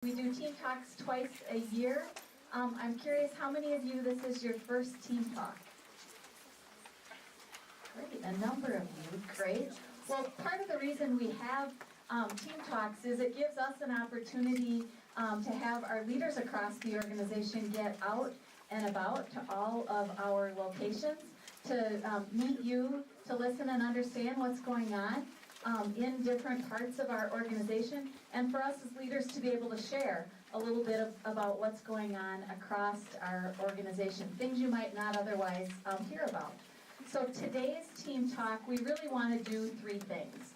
We do team talks twice a year. I'm curious, how many of you, this is your first team talk? Great, a number of you, great. Well, part of the reason we have team talks is it gives us an opportunity to have our leaders across the organization get out and about to all of our locations, to meet you, to listen and understand what's going on in different parts of our organization, and for us as leaders to be able to share a little bit about what's going on across our organization, things you might not otherwise hear about. So today's team talk, we really want to do three things.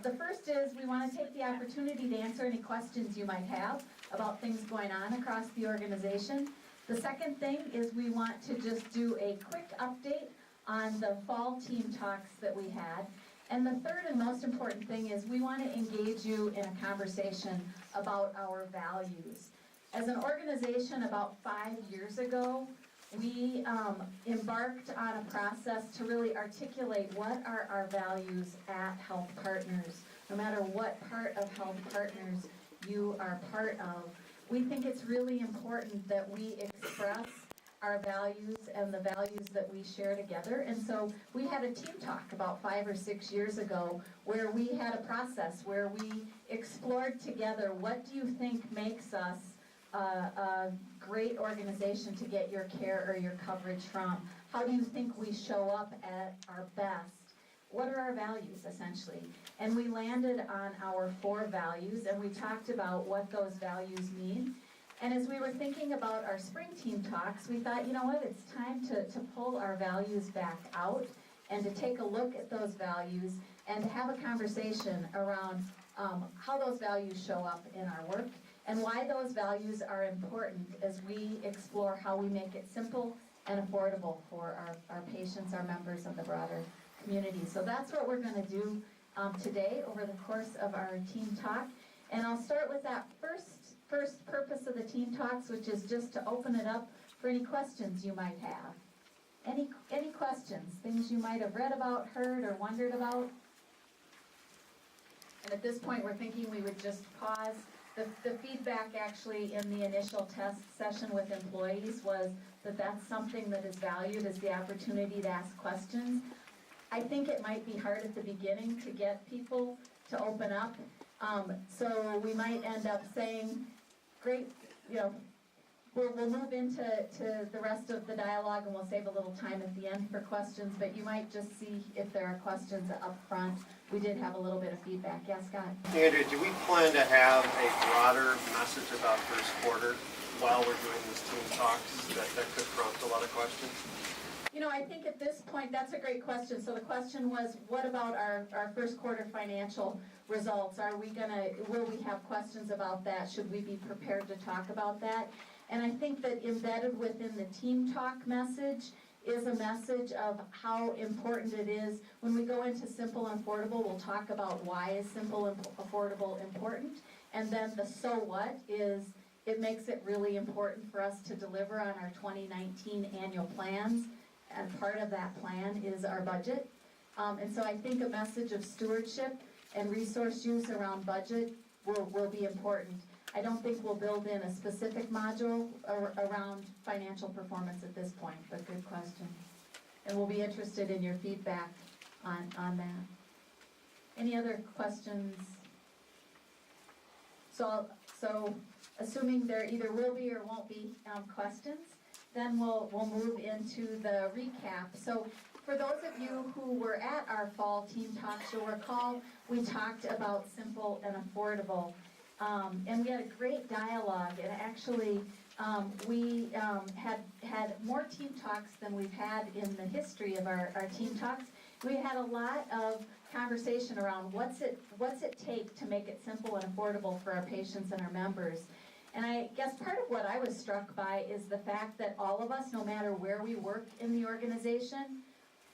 The first is we want to take the opportunity to answer any questions you might have about things going on across the organization. The second thing is we want to just do a quick update on the fall team talks that we had. And the third and most important thing is we want to engage you in a conversation about our values. As an organization, about 5 years ago, we embarked on a process to really articulate what are our values at HealthPartners. No matter what part of HealthPartners you are part of, we think it's really important that we express our values and the values that we share together. And so we had a team talk about 5 or 6 years ago where we had a process where we explored together, what do you think makes us a great organization to get your care or your coverage from? How do you think we show up at our best? What are our values, essentially? And we landed on our 4 values, and we talked about what those values mean. And as we were thinking about our spring team talks, we thought, you know what, it's time to pull our values back out and to take a look at those values and to have a conversation around how those values show up in our work and why those values are important as we explore how we make it simple and affordable for our patients, our members, and the broader community. So that's what we're going to do today over the course of our team talk. And I'll start with that first purpose of the team talks, which is just to open it up for any questions you might have. Any questions, things you might have read about, heard, or wondered about? And at this point, we're thinking we would just pause. The feedback actually in the initial test session with employees was that that's something that is valued, is the opportunity to ask questions. I think it might be hard at the beginning to get people to open up. So we might end up saying, great, we'll move into the rest of the dialogue and we'll save a little time at the end for questions, but you might just see if there are questions up front. We did have a little bit of feedback. Yes, Scott? Andrea, do we plan to have a broader message about first quarter while we're doing this team talks that could prompt a lot of questions? I think at this point, that's a great question. So the question was, what about our first quarter financial results? Will we have questions about that? Should we be prepared to talk about that? And I think that embedded within the team talk message is a message of how important it is. When we go into simple and affordable, we'll talk about why is simple and affordable important. And then the so what is, it makes it really important for us to deliver on our 2019 annual plans. And part of that plan is our budget. And so I think a message of stewardship and resource use around budget will be important. I don't think we'll build in a specific module around financial performance at this point, but good question. And we'll be interested in your feedback on that. Any other questions? So assuming there either will be or won't be questions, then we'll move into the recap. So for those of you who were at our fall team talks, you'll recall we talked about simple and affordable. And we had a great dialogue, and actually we had more team talks than we've had in the history of our team talks. We had a lot of conversation around what's it take to make it simple and affordable for our patients and our members. And I guess part of what I was struck by is the fact that all of us, no matter where we work in the organization,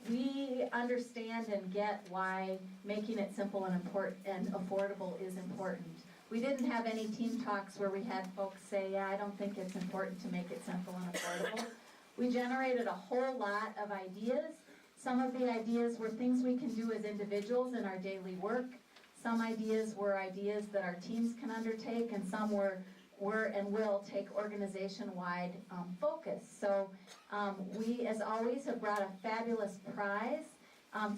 we understand and get why making it simple and affordable is important. We didn't have any team talks where we had folks say, yeah, I don't think it's important to make it simple and affordable. We generated a whole lot of ideas. Some of the ideas were things we can do as individuals in our daily work. Some ideas were ideas that our teams can undertake, and some were were and will take organization-wide focus. So we, as always, have brought a fabulous prize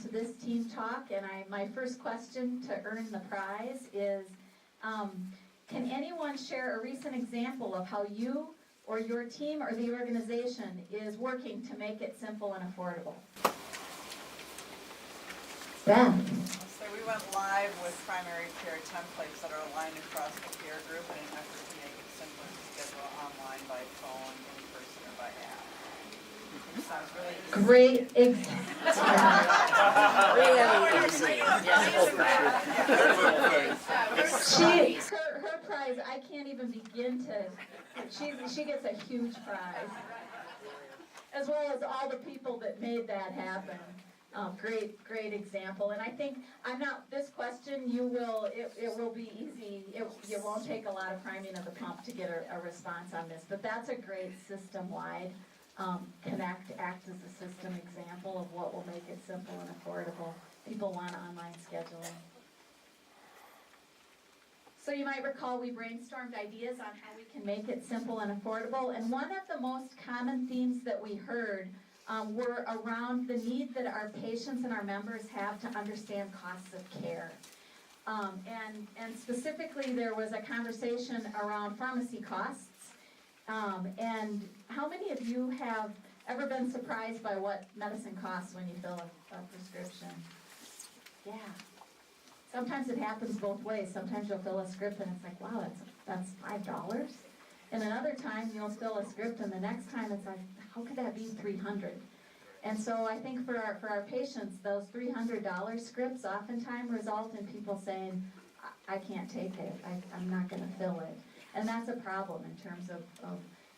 to this team talk, and my first question to earn the prize is, can anyone share a recent example of how you or your team or the organization is working to make it simple and affordable? Beth. So we went live with primary care templates that are aligned across the care group in an effort to make it simpler to schedule online, by phone, in person, or by app. Which sounds really easy. Great her prize, I can't even begin to, she gets a huge prize. As well as all the people that made that happen. Great example. And I think, this question, it will be easy. It won't take a lot of priming of the pump to get a response on this, but that's a great system-wide act as a system example of what will make it simple and affordable. People want online scheduling. So you might recall we brainstormed ideas on how we can make it simple and affordable, and one of the most common themes that we heard were around the need that our patients and our members have to understand costs of care. And specifically, there was a conversation around pharmacy costs. And how many of you have ever been surprised by what medicine costs when you fill a prescription? Yeah. Sometimes it happens both ways. Sometimes you'll fill a script and it's like, wow, that's $5. And another time you'll fill a script and the next time it's like, how could that be $300? And so I think for our patients, those $300 scripts oftentimes result in people saying, I can't take it. I'm not going to fill it. And that's a problem in terms of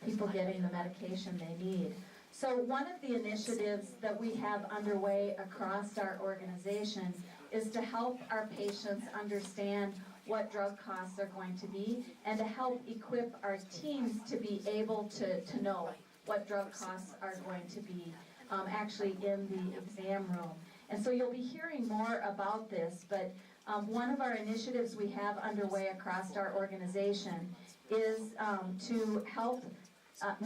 people getting the medication they need. So one of the initiatives that we have underway across our organization is to help our patients understand what drug costs are going to be and to help equip our teams to be able to know what drug costs are going to be actually in the exam room. And so you'll be hearing more about this, but one of our initiatives we have underway across our organization is to help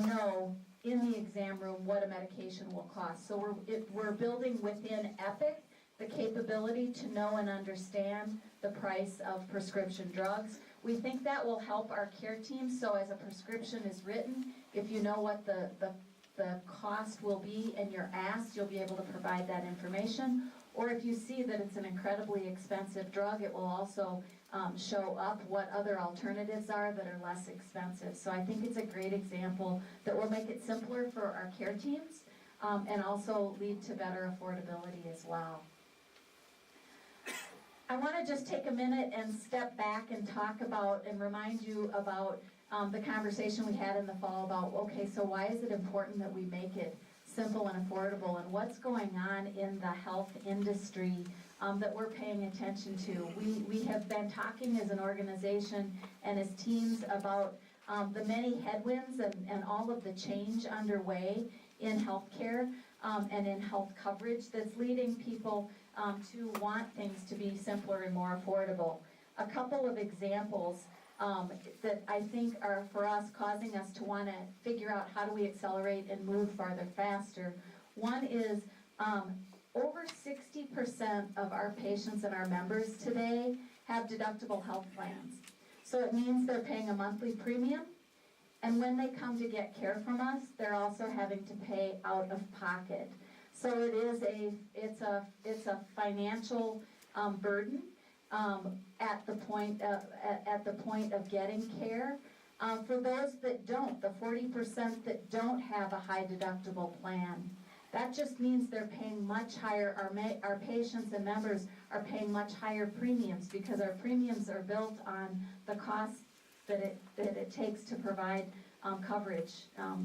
know in the exam room what a medication will cost. So we're building within Epic the capability to know and understand the price of prescription drugs. We think that will help our care teams, so as a prescription is written, if you know what the cost will be and you're asked, you'll be able to provide that information. Or if you see that it's an incredibly expensive drug, it will also show up what other alternatives are that are less expensive. So I think it's a great example that will make it simpler for our care teams and also lead to better affordability as well. I want to just take a minute and step back and talk about and remind you about the conversation we had in the fall about, okay, so why is it important that we make it simple and affordable, and what's going on in the health industry that we're paying attention to. We have been talking as an organization and as teams about the many headwinds and all of the change underway in healthcare and in health coverage that's leading people to want things to be simpler and more affordable. A couple of examples that I think are, for us, causing us to want to figure out how do we accelerate and move farther faster. One is over 60% of our patients and our members today have deductible health plans. So it means they're paying a monthly premium, and when they come to get care from us, they're also having to pay out of pocket. So it's a financial burden at the point of getting care. For those that don't, the 40% that don't have a high deductible plan, that just means they're paying much higher. Our patients and members are paying much higher premiums because our premiums are built on the cost that it takes to provide coverage,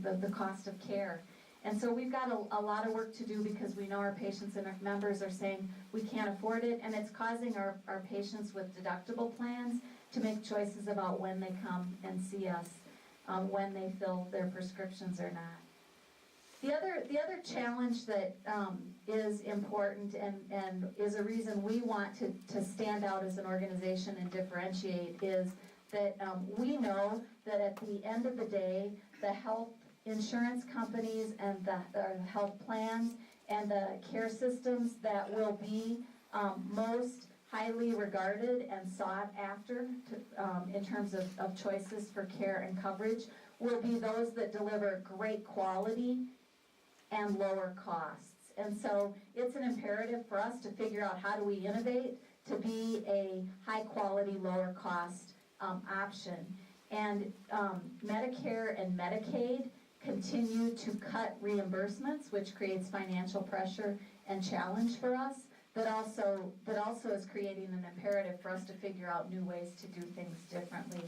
the cost of care. And so we've got a lot of work to do because we know our patients and our members are saying we can't afford it, and it's causing our patients with deductible plans to make choices about when they come and see us, when they fill their prescriptions or not. The other challenge that is important and is a reason we want to stand out as an organization and differentiate is that we know that at the end of the day, the health insurance companies and the health plans and the care systems that will be most highly regarded and sought after in terms of choices for care and coverage will be those that deliver great quality and lower costs. And so it's an imperative for us to figure out how do we innovate to be a high quality, lower cost option. And Medicare and Medicaid continue to cut reimbursements, which creates financial pressure and challenge for us, that also is creating an imperative for us to figure out new ways to do things differently.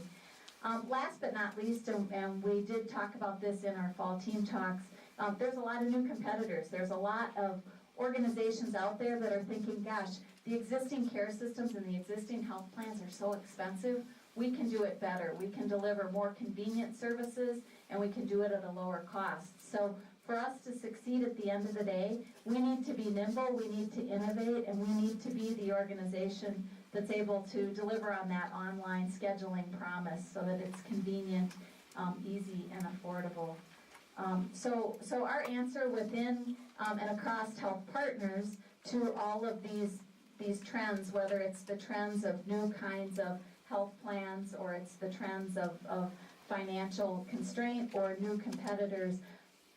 Last but not least, and we did talk about this in our fall team talks, there's a lot of new competitors. There's a lot of organizations out there that are thinking, gosh, the existing care systems and the existing health plans are so expensive. We can do it better. We can deliver more convenient services, and we can do it at a lower cost. So for us to succeed at the end of the day, we need to be nimble, we need to innovate, and we need to be the organization that's able to deliver on that online scheduling promise so that it's convenient, easy, and affordable. So our answer within and across HealthPartners to all of these trends, whether it's the trends of new kinds of health plans or it's the trends of financial constraint or new competitors,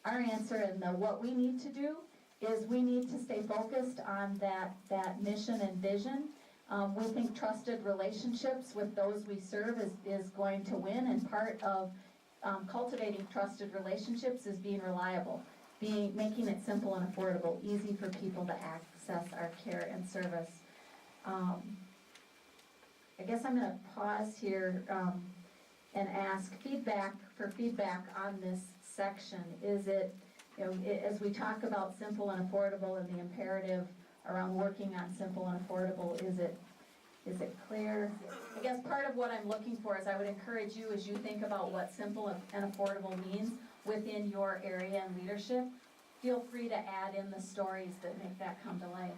our answer and what we need to do is we need to stay focused on that mission and vision. We think trusted relationships with those we serve is going to win, and part of cultivating trusted relationships is being reliable, making it simple and affordable, easy for people to access our care and service. I guess I'm going to pause here and ask feedback on this section. Is it, as we talk about simple and affordable and the imperative around working on simple and affordable, is it clear? I guess part of what I'm looking for is I would encourage you as you think about what simple and affordable means within your area and leadership, feel free to add in the stories that make that come to life.